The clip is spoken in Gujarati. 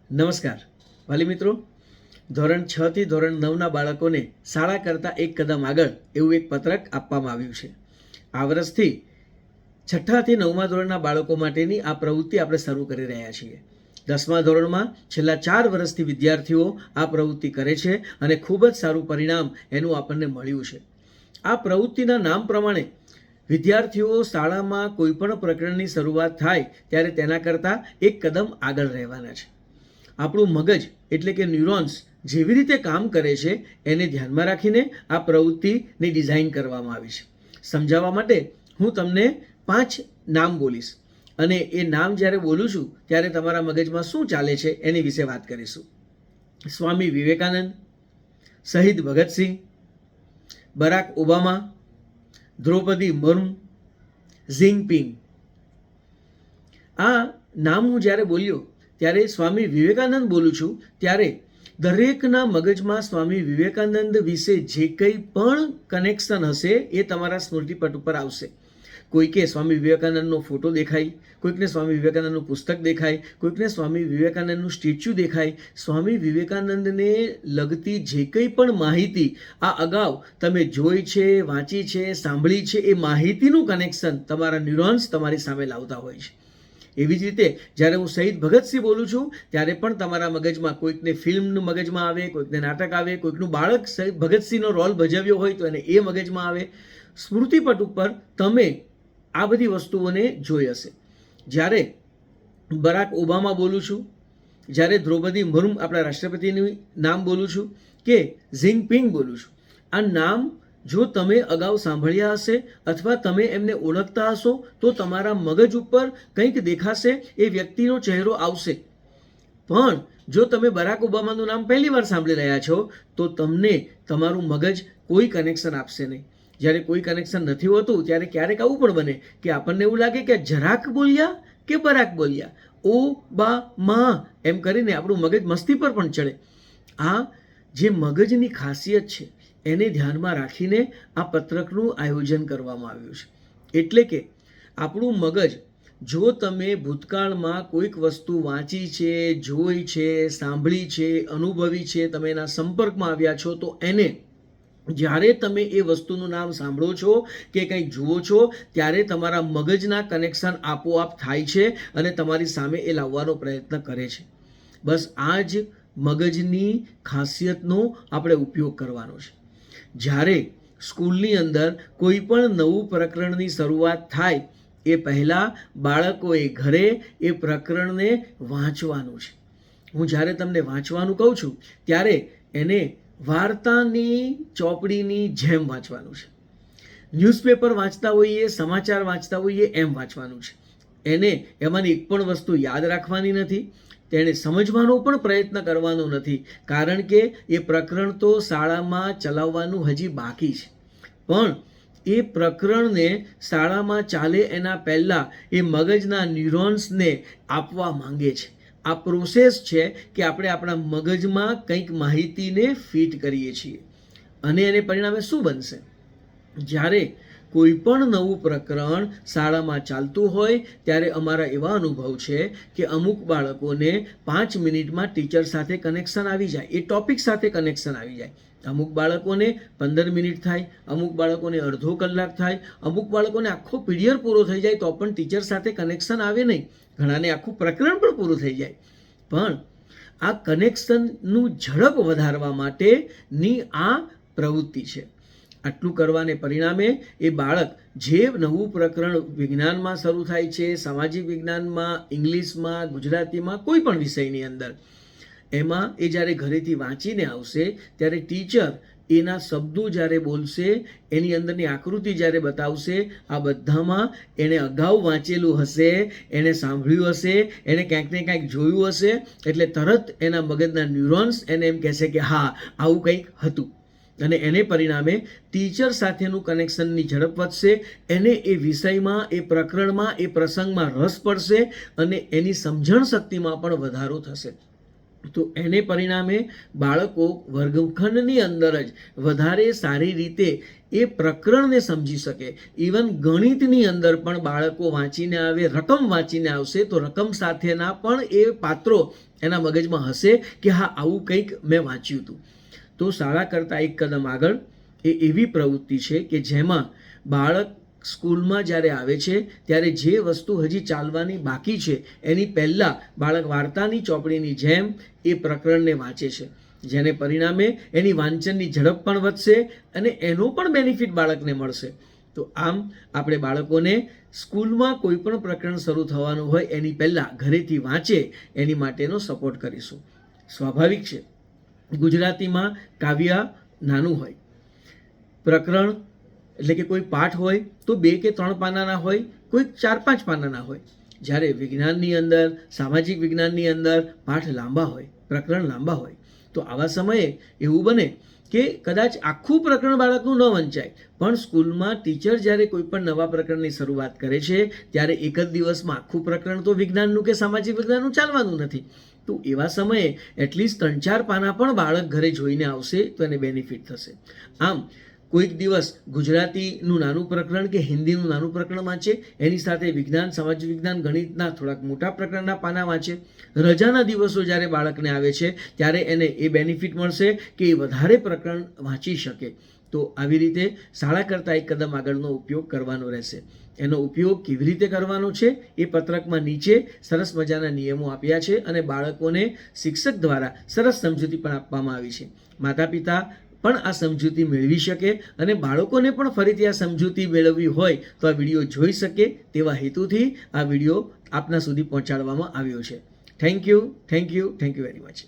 નમસ્કાર વાલી મિત્રો, ધોરણ 6 થી ધોરણ 9ના બાળકોને શાળા કરતાં એક કદમ આગળ એવું એક પત્રક આપવામાં આવ્યું છે. આ વર્ષથી 6થા થી 9મા ધોરણના બાળકો માટેની આ પ્રવૃત્તિ આપણે શરૂ કરી રહ્યા છીએ. 10મા ધોરણમાં છેલ્લા 4 વર્ષથી વિદ્યાર્થીઓ આ પ્રવૃત્તિ કરે છે અને ખૂબ જ સારું પરિણામ એનું આપણને મળ્યું છે. આ પ્રવૃત્તિના નામ પ્રમાણે વિદ્યાર્થીઓ શાળામાં કોઈપણ પ્રકરણની શરૂઆત થાય ત્યારે તેના કરતાં એક કદમ આગળ રહેવાના છે. આપણું મગજ એટલે કે ન્યુરોન્સ જેવી રીતે કામ કરે છે એને ધ્યાનમાં રાખીને આ પ્રવૃત્તિની ડિઝાઇન કરવામાં આવી છે. સમજાવવા માટે હું તમને 5 નામ બોલીશ અને એ નામ જ્યારે બોલું છું ત્યારે તમારા મગજમાં શું ચાલે છે એની વિશે વાત કરીશું. સ્વામી વિવેકાનંદ, શહીદ Bhagat Singh, Barack Obama, Draupadi Murmu, Jinping. આ નામ હું જ્યારે બોલ્યો ત્યારે સ્વામી વિવેકાનંદ બોલું છું ત્યારે દરેકના મગજમાં સ્વામી વિવેકાનંદ વિશે જે કંઈ પણ કનેક્શન હશે એ તમારા સ્મૃતિપટ ઉપર આવશે. કોઈકે સ્વામી વિવેકાનંદનો ફોટો દેખાય, કોઈકને સ્વામી વિવેકાનંદનું પુસ્તક દેખાય, કોઈકને સ્વામી વિવેકાનંદનું સ્ટેચ્યુ દેખાય. સ્વામી વિવેકાનંદને લગતી જે કંઈ પણ માહિતી આ અગાઉ તમે જોઈ છે, વાંચી છે, સાંભળી છે, એ માહિતીનું કનેક્શન તમારા ન્યુરોન્સ તમારી સામે લાવતા હોય છે. એવી જ રીતે જ્યારે હું શહીદ ભગતસિંહ બોલું છું ત્યારે પણ તમારા મગજમાં કોઈકને ફિલ્મનું મગજમાં આવે, કોઈકને નાટક આવે, કોઈકનું બાળક શહીદ ભગતસિંહનો રોલ ભજવ્યો હોય તો એને એ મગજમાં આવે. સ્મૃતિપટ ઉપર તમે આ બધી વસ્તુઓને જોઈ હશે. જ્યારે બરાક ઓબામા બોલું છું, જ્યારે દ્રૌપદી મુર્મુ આપણા રાષ્ટ્રપતિનું નામ બોલું છું કે જિનપિંગ બોલું છું, આ નામ જો તમે અગાઉ સાંભળ્યા હશે અથવા તમે એમને ઓળખતા હશો તો તમારા મગજ ઉપર કંઈક દેખાશે, એ વ્યક્તિનો ચહેરો આવશે. પણ જો તમે બરાક ઓબામાનું નામ પહેલી વાર સાંભળી રહ્યા છો તો તમને તમારું મગજ કોઈ કનેક્શન આપશે નહીં. જ્યારે કોઈ કનેક્શન નથી હોતું ત્યારે ક્યારેક આવું પણ બને કે આપણને એવું લાગે કે જરાક બોલ્યા કે બરાક બોલ્યા, ઓ બા મા એમ કરીને આપણું મગજ મસ્તી પર પણ ચડે. આ જે મગજની ખાસિયત છે એને ધ્યાનમાં રાખીને આ પત્રકનું આયોજન કરવામાં આવ્યું છે. એટલે કે આપણું મગજ, જો તમે ભૂતકાળમાં કોઈક વસ્તુ વાંચી છે, જોઈ છે, સાંભળી છે, અનુભવી છે, તમે એના સંપર્કમાં આવ્યા છો તો એને જ્યારે તમે એ વસ્તુનું નામ સાંભળો છો કે કંઈક જુઓ છો ત્યારે તમારા મગજના કનેક્શન આપોઆપ થાય છે અને તમારી સામે એ લાવવાનો પ્રયત્ન કરે છે. બસ આ જ મગજની ખાસિયતનો આપણે ઉપયોગ કરવાનો છે. જ્યારે સ્કૂલની અંદર કોઈ પણ નવું પ્રકરણની શરૂઆત થાય એ પહેલાં બાળકોએ ઘરે એ પ્રકરણને વાંચવાનું છે. હું જ્યારે તમને વાંચવાનું કહું છું ત્યારે એને વાર્તાની ચોપડીની જેમ વાંચવાનું છે. ન્યૂઝપેપર વાંચતા હોઈએ, સમાચાર વાંચતા હોઈએ એમ વાંચવાનું છે. એને એમાંની એક પણ વસ્તુ યાદ રાખવાની નથી, તેણે સમજવાનો પણ પ્રયત્ન કરવાનો નથી, કારણ કે એ પ્રકરણ તો શાળામાં ચલાવવાનું હજી બાકી છે. પણ એ પ્રકરણને શાળામાં ચાલે એના પહેલાં એ મગજના ન્યુરોન્સને આપવા માંગે છે. આ પ્રોસેસ છે કે આપણે આપણા મગજમાં કંઈક માહિતીને ફિટ કરીએ છીએ અને એને પરિણામે શું બનશે? જ્યારે કોઈ પણ નવું પ્રકરણ શાળામાં ચાલતું હોય ત્યારે અમારા એવા અનુભવ છે કે અમુક બાળકોને 5 મિનિટમાં ટીચર સાથે કનેક્શન આવી જાય, એ ટોપિક સાથે કનેક્શન આવી જાય. અમુક બાળકોને 15 મિનિટ થાય, અમુક બાળકોને અડધો કલાક થાય, અમુક બાળકોને આખો પીરિયડ પૂરો થઈ જાય તો પણ ટીચર સાથે કનેક્શન આવે નહીં. ઘણાને આખું પ્રકરણ પણ પૂરું થઈ જાય. પણ આ કનેક્શનનું ઝડપ વધારવા માટેની આ પ્રવૃત્તિ છે. આટલું કરવાને પરિણામે એ બાળક જે નવું પ્રકરણ વિજ્ઞાનમાં શરૂ થાય છે, સામાજિક વિજ્ઞાનમાં, ઇંગ્લિશમાં, ગુજરાતીમાં, કોઈ પણ વિષયની અંદર, એમાં એ જ્યારે ઘરેથી વાંચીને આવશે ત્યારે ટીચર એના શબ્દો જ્યારે બોલશે, એની અંદરની આકૃતિ જ્યારે બતાવશે, આ બધામાં એણે અગાઉ વાંચેલું હશે, એણે સાંભળ્યું હશે, એણે ક્યાંક ને ક્યાંક જોયું હશે, એટલે તરત એના મગજના ન્યુરોન્સ એને એમ કહેશે કે હા આવું કંઈક હતું. અને એને પરિણામે ટીચર સાથેનું કનેક્શનની ઝડપ વધશે, એને એ વિષયમાં, એ પ્રકરણમાં, એ પ્રસંગમાં રસ પડશે અને એની સમજણ શક્તિમાં પણ વધારો થશે. તો એને પરિણામે બાળકો વર્ગખંડની અંદર જ વધારે સારી રીતે એ પ્રકરણને સમજી શકે. ઇવન ગણિતની અંદર પણ બાળકો વાંચીને આવે, રકમ વાંચીને આવશે તો રકમ સાથેના પણ એ પાત્રો એના મગજમાં હશે કે હા આવું કંઈક મેં વાંચ્યું હતું. તો શાળા કરતાં એક કદમ આગળ એ એવી પ્રવૃત્તિ છે કે જેમાં બાળક સ્કૂલમાં જ્યારે આવે છે ત્યારે જે વસ્તુ હજી ચાલવાની બાકી છે એની પહેલાં બાળક વાર્તાની ચોપડીની જેમ એ પ્રકરણને વાંચે છે, જેને પરિણામે એની વાંચનની ઝડપ પણ વધશે અને એનો પણ બેનિફિટ બાળકને મળશે. તો આમ આપણે બાળકોને સ્કૂલમાં કોઈ પણ પ્રકરણ શરૂ થવાનું હોય એની પહેલાં ઘરેથી વાંચે એની માટેનો સપોર્ટ કરીશું. સ્વાભાવિક છે, ગુજરાતીમાં કાવ્ય નાનું હોય, પ્રકરણ એટલે કે કોઈ પાઠ હોય તો 2 કે 3 પાનાના હોય, કોઈ 4-5 પાનાના હોય. જ્યારે વિજ્ઞાનની અંદર, સામાજિક વિજ્ઞાનની અંદર પાઠ લાંબા હોય, પ્રકરણ લાંબા હોય. તો આવા સમયે એવું બને કે કદાચ આખું પ્રકરણ બાળકનું ન વંચાય, પણ સ્કૂલમાં ટીચર જ્યારે કોઈ પણ નવા પ્રકરણની શરૂઆત કરે છે ત્યારે એક જ દિવસમાં આખું પ્રકરણ તો વિજ્ઞાનનું કે સામાજિક વિજ્ઞાનનું ચાલવાનું નથી. તો એવા સમયે એટલીસ્ટ 3-4 પાના પણ બાળક ઘરે જોઈને આવશે તો એને બેનિફિટ થશે. આમ કોઈક દિવસ ગુજરાતીનું નાનું પ્રકરણ કે હિન્દીનું નાનું પ્રકરણ વાંચે, એની સાથે વિજ્ઞાન, સામાજિક વિજ્ઞાન, ગણિતના થોડાક મોટા પ્રકરણના પાના વાંચે. રજાના દિવસો જ્યારે બાળકને આવે છે ત્યારે એને એ બેનિફિટ મળશે કે એ વધારે પ્રકરણ વાંચી શકે. તો આવી રીતે શાળા કરતાં એક કદમ આગળનો ઉપયોગ કરવાનો રહેશે. એનો ઉપયોગ કેવી રીતે કરવાનો છે એ પત્રકમાં નીચે સરસ મજાના નિયમો આપ્યા છે અને બાળકોને શિક્ષક દ્વારા સરસ સમજૂતી પણ આપવામાં આવી છે. માતા પિતા પણ આ સમજૂતી મેળવી શકે અને બાળકોને પણ ફરીથી આ સમજૂતી મેળવવી હોય તો આ વિડીયો જોઈ શકે તેવા હેતુથી આ વિડીયો આપના સુધી પહોંચાડવામાં આવ્યો છે. Thank you very much.